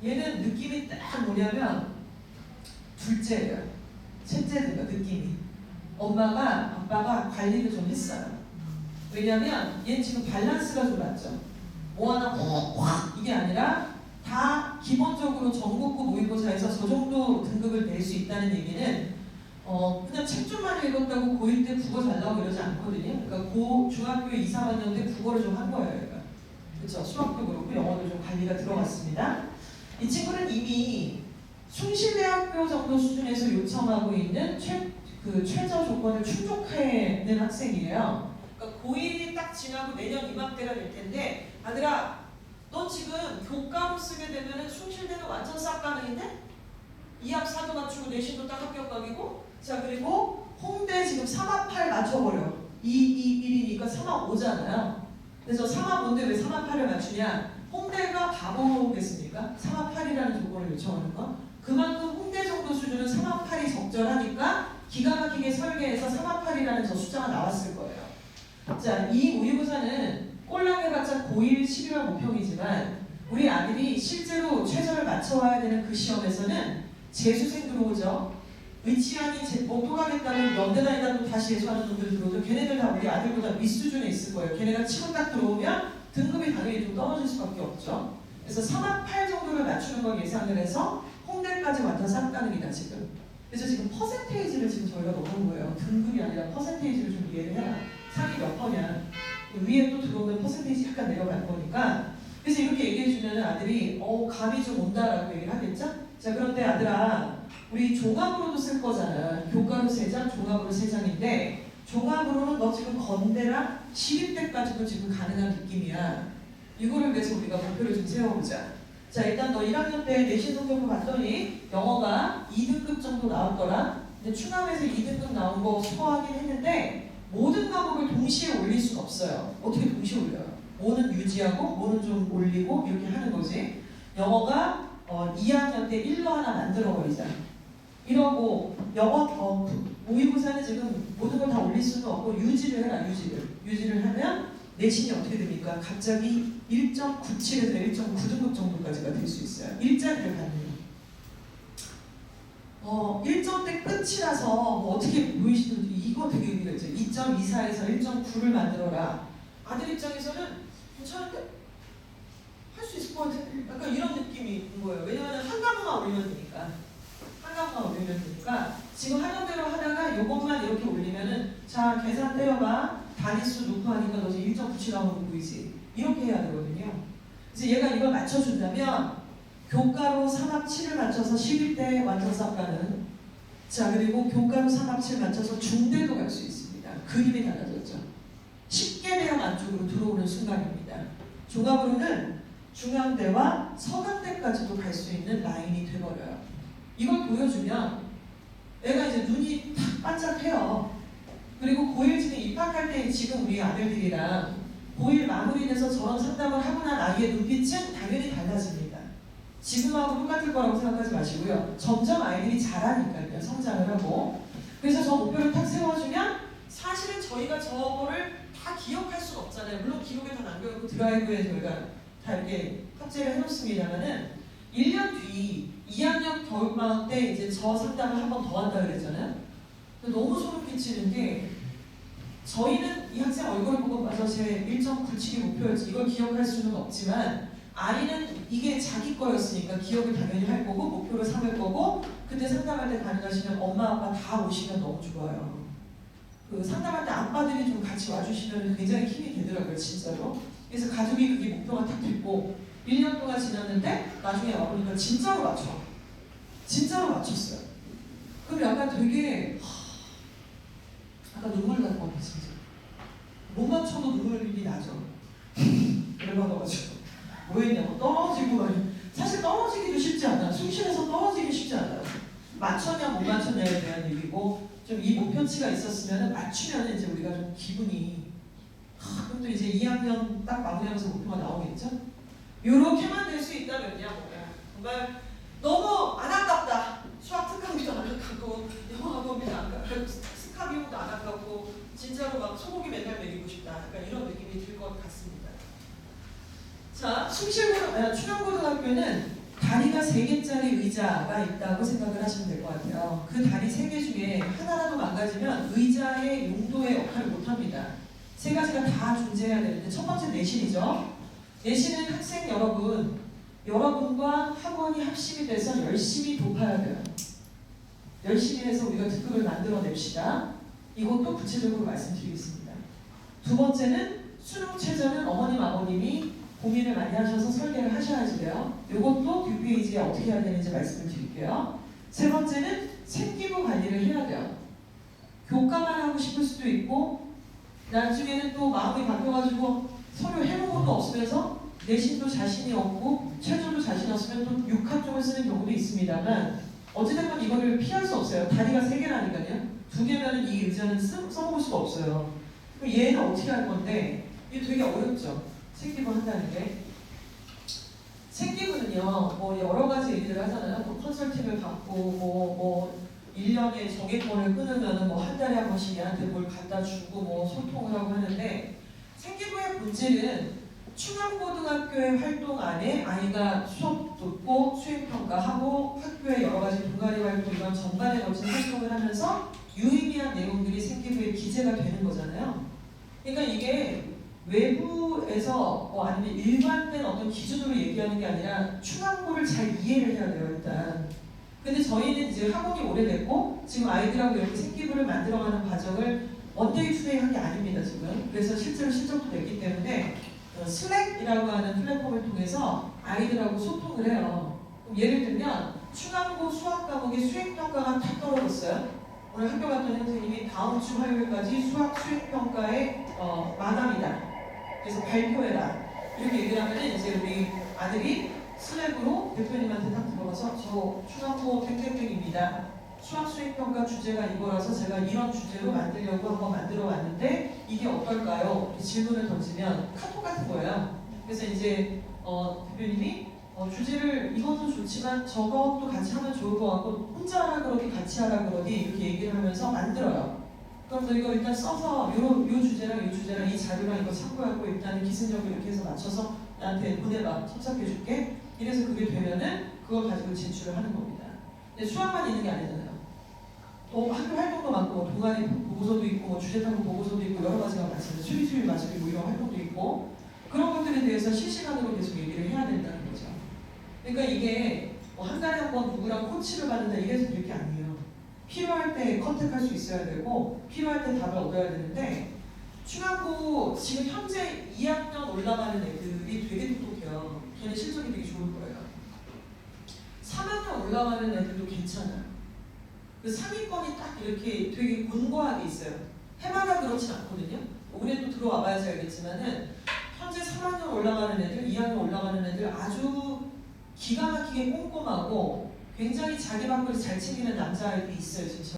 얘는 느낌이 딱 뭐냐면 둘째예요. 셋째들과 느낌이. 엄마가, 아빠가 관리를 좀 했어요. 왜냐면 얘는 지금 밸런스가 좀 맞죠. 뭐 하나 확 이게 아니라 다 기본적으로 전국고 모의고사에서 저 정도 등급을 낼 수 있다는 얘기는 그냥 책 좀만 읽었다고 고1 때 국어 잘 나오고 이러지 않거든요. 그러니까 중학교 2, 3학년 때 국어를 좀 한 거예요. 얘가. 그렇죠. 수학도 그렇고 영어도 좀 관리가 들어갔습니다. 이 친구는 이미 숭실대학교 정도 수준에서 요청하고 있는 그 최저 조건을 충족하는 학생이에요. 그러니까 고1이 딱 지나고 내년 이맘때가 될 텐데 아들아 너 지금 교과로 쓰게 되면은 숭실대는 완전 싹 가능인데? 2합 4도 맞추고 내신도 딱 합격각이고 자 그리고 홍대 지금 3합 8 맞춰버려 2, 1이니까 3합 5잖아요. 그래서 3합 5인데 왜 3합 8을 맞추냐? 홍대가 바보겠습니까? 3합 8이라는 조건을 요청하는 거 그만큼 홍대 정도 수준은 3합 8이 적절하니까 기가 막히게 설계해서 3합 8이라는 저 숫자가 나왔을 거예요. 자, 이 모의고사는 꼴랑 해봤자 고1 11월 모평이지만 우리 아들이 실제로 최저를 맞춰와야 되는 그 시험에서는 재수생 들어오죠. 의치안이 못 가겠다는 연대 다니다도 다시 재수하는 놈들 들어오죠. 걔네들 다 우리 아들보다 윗수준에 있을 거예요. 걔네가 치고 딱 들어오면 등급이 당연히 좀 떨어질 수밖에 없죠. 그래서 3합 8 정도를 맞추는 걸 예상을 해서 홍대까지 완전 싹가능이다 지금. 그래서 지금 퍼센테이지를 지금 저희가 넣은 거예요. 등급이 아니라 퍼센테이지를 좀 이해를 해라. 상위 몇 퍼냐. 위에 또 들어오면 퍼센테이지 약간 내려갈 거니까. 그래서 이렇게 얘기해주면 아들이 감이 좀 온다라고 얘기를 하겠죠? 자 그런데 아들아 우리 종합으로도 쓸 거잖아. 교과로 3장, 종합으로 3장인데 종합으로는 너 지금 건대랑 시립대까지도 지금 가능한 느낌이야. 이거를 위해서 우리가 목표를 좀 세워보자. 자 일단 너 1학년 때 내신 성적을 봤더니 영어가 2등급 정도 나왔더라. 근데 충암에서 2등급 나온 거 소화하긴 했는데 모든 과목을 동시에 올릴 수는 없어요. 어떻게 동시에 올려요? 뭐는 유지하고 뭐는 좀 올리고 이렇게 하는 거지. 영어가 2학년 때 1로 하나 만들어버리자. 이러고 영어 모의고사는 지금 모든 걸 다 올릴 수는 없고 유지를 해라. 유지를 하면 내신이 어떻게 됩니까? 갑자기 1.97에서 1.9등급 정도까지가 될 수 있어요. 일자리를 갖는 1점대 끝이라서 뭐 어떻게 보이시는지 이거 되게 의미가 있죠. 2.24에서 1.9를 만들어라. 아들 입장에서는 괜찮은데? 할 수 있을 것 같아. 약간 이런 느낌이 있는 거예요. 왜냐하면 한 과목만 올리면 되니까. 지금 하던 대로 하다가 요것만 이렇게 올리면은 자 계산 떼어봐. 단위수 놓고 하니까 너 지금 1.97 나오는 거 보이지? 이렇게 해야 되거든요. 그래서 얘가 이걸 맞춰준다면 교과로 3합 7을 맞춰서 11대 완전 싹가는 자 그리고 교과로 3합 7 맞춰서 중대도 갈 수 있습니다. 그림이 달라졌죠. 쉽게 대학 안쪽으로 들어오는 순간입니다. 종합으로는 중앙대와 서강대까지도 갈 수 있는 라인이 돼버려요. 이걸 보여주면 애가 이제 눈이 탁 반짝해요. 그리고 고1 지금 입학할 때 지금 우리 아들들이랑 고1 마무리돼서 저런 상담을 하고 난 아이의 눈빛은 당연히 달라집니다. 지금하고 똑같을 거라고 생각하지 마시고요. 점점 아이들이 자라니까요. 성장을 하고. 그래서 저 목표를 탁 세워주면 사실은 저희가 저거를 다 기억할 수는 없잖아요. 물론 기록에 다 남겨놓고 드라이브에 저희가 다 이렇게 탑재를 해놓습니다만은 1년 뒤 2학년 겨울방학 때 이제 저 상담을 한 번 더 한다 그랬잖아요. 근데 너무 소름 끼치는 게 저희는 이 학생 얼굴을 보고 맞아 제 1.97이 목표였지 이걸 기억할 수는 없지만 아이는 이게 자기 거였으니까 기억을 당연히 할 거고 목표를 삼을 거고 그때 상담할 때 가능하시면 엄마 아빠 다 오시면 너무 좋아요. 그 상담할 때 아빠들이 좀 같이 와주시면 굉장히 힘이 되더라고요 진짜로. 그래서 가족이 그게 목표가 딱 됐고 1년 동안 지났는데 나중에 와보니까 진짜로 맞췄어요. 그럼 약간 되게 약간 눈물 날 것 같아 진짜. 못 맞춰도 눈물이 나죠. 열받아가지고 뭐 했냐고 떨어지고 말이야. 사실 떨어지기도 쉽지 않아. 숭실에서 떨어지기 쉽지 않아요. 맞췄냐 못 맞췄냐에 대한 얘기고 좀 이 목표치가 있었으면 맞추면 이제 우리가 좀 기분이 그럼 또 이제 2학년 딱 마무리하면서 목표가 나오겠죠? 요렇게만 될 수 있다면요. 정말 너무 안 아깝다. 수학 특강비도 안 아깝고 영어 학원비도 안 아깝고 스카 비용도 안 아깝고 진짜로 막 소고기 맨날 먹이고 싶다. 약간 이런 느낌이 들 것 같습니다. 자, 충암고등학교는 다리가 3개짜리 의자가 있다고 생각을 하시면 될 것 같아요. 그 다리 3개 중에 하나라도 망가지면 의자의 용도의 역할을 못합니다. 3가지가 다 존재해야 되는데 첫 번째 내신이죠. 내신은 학생 여러분과 학원이 합심이 돼서 열심히 돕아야 돼요. 열심히 해서 우리가 특급을 만들어냅시다. 이것도 구체적으로 말씀드리겠습니다. 두 번째는 수능 최저는 어머님 아버님이 고민을 많이 하셔서 설계를 하셔야지 돼요. 이것도 뒷페이지에 어떻게 해야 되는지 말씀을 드릴게요. 세 번째는 생기부 관리를 해야 돼요. 교과만 하고 싶을 수도 있고 나중에는 또 마음이 바뀌어가지고 서류 해보고도 없으면서 내신도 자신이 없고 최저도 자신 없으면 또 육학 쪽을 쓰는 경우도 있습니다만 어찌됐건 이거를 피할 수 없어요. 다리가 3개라니까요. 2개면 이 의자는 써볼 수가 없어요. 그럼 얘는 어떻게 할 건데 이게 되게 어렵죠. 생기부 한다는 게. 생기부는요, 뭐 여러 가지 얘기를 하잖아요. 뭐 컨설팅을 받고, 뭐 1년에 정액권을 끊으면 뭐 한 달에 한 번씩 얘한테 뭘 갖다 주고 뭐 소통을 하고 하는데 생기부의 본질은 충암고등학교의 활동 안에 아이가 수업 듣고 수행평가하고 학교의 여러 가지 동아리 활동 이런 전반에 걸친 활동을 하면서 유의미한 내용들이 생기부에 기재가 되는 거잖아요. 그러니까 이게 외부에서 아니면 일반된 어떤 기준으로 얘기하는 게 아니라 충암고를 잘 이해를 해야 돼요, 일단. 근데 저희는 이제 학원이 오래됐고 지금 아이들하고 이렇게 생기부를 만들어가는 과정을 원데이 투데이 한 게 아닙니다, 지금. 그래서 실제로 실적도 됐기 때문에 슬랙이라고 하는 플랫폼을 통해서 아이들하고 소통을 해요. 그럼 예를 들면 충암고 수학 과목의 수행평가가 탁 떨어졌어요. 오늘 학교 갔던 선생님이 다음 주 화요일까지 수학 수행평가의 마감이다. 그래서 발표해라. 이렇게 얘기를 하면 이제 우리 아들이 슬랙으로 대표님한테 딱 들어가서 저 충암고 땡땡땡입니다. 수학 수행평가 주제가 이거라서 제가 이런 주제로 만들려고 한번 만들어 왔는데 이게 어떨까요? 이렇게 질문을 던지면 카톡 같은 거예요. 그래서 이제 대표님이 주제를 이것도 좋지만 저것도 같이 하면 좋을 것 같고 혼자 하라 그러기 같이 하라 그러기 이렇게 얘기를 하면서 만들어요. 그럼 너 이거 일단 써서 요 주제랑 요 주제랑 이 자료랑 이거 참고하고 일단은 기승적으로 이렇게 해서 맞춰서 나한테 보내봐. 첨삭해줄게. 이래서 그게 되면은 그걸 가지고 제출을 하는 겁니다. 근데 수학만 있는 게 아니잖아요. 또 학교 활동도 많고 동아리 보고서도 있고 뭐 주제탐구 보고서도 있고 여러 가지가 많습니다. 수리수리 맞추기 뭐 이런 활동도 있고 그런 것들에 대해서 실시간으로 계속 얘기를 해야 된다는 거죠. 그러니까 이게 한 달에 한 번 누구랑 코치를 받는다 이래서 될 게 아니에요. 필요할 때 컨택할 수 있어야 되고 필요할 때 답을 얻어야 되는데 충암고 지금 현재 2학년 올라가는 애들이 되게 똑똑해요. 걔네 실적이 되게 좋을 거예요. 3학년 올라가는 애들도 괜찮아요. 그 상위권이 딱 이렇게 되게 곤고하게 있어요. 해마다 그렇진 않거든요. 올해 또 들어와 봐야지 알겠지만은 현재 3학년 올라가는 애들, 2학년 올라가는 애들 아주 기가 막히게 꼼꼼하고 굉장히 자기 밥그릇 잘 챙기는 남자아이들이 있어요, 진짜.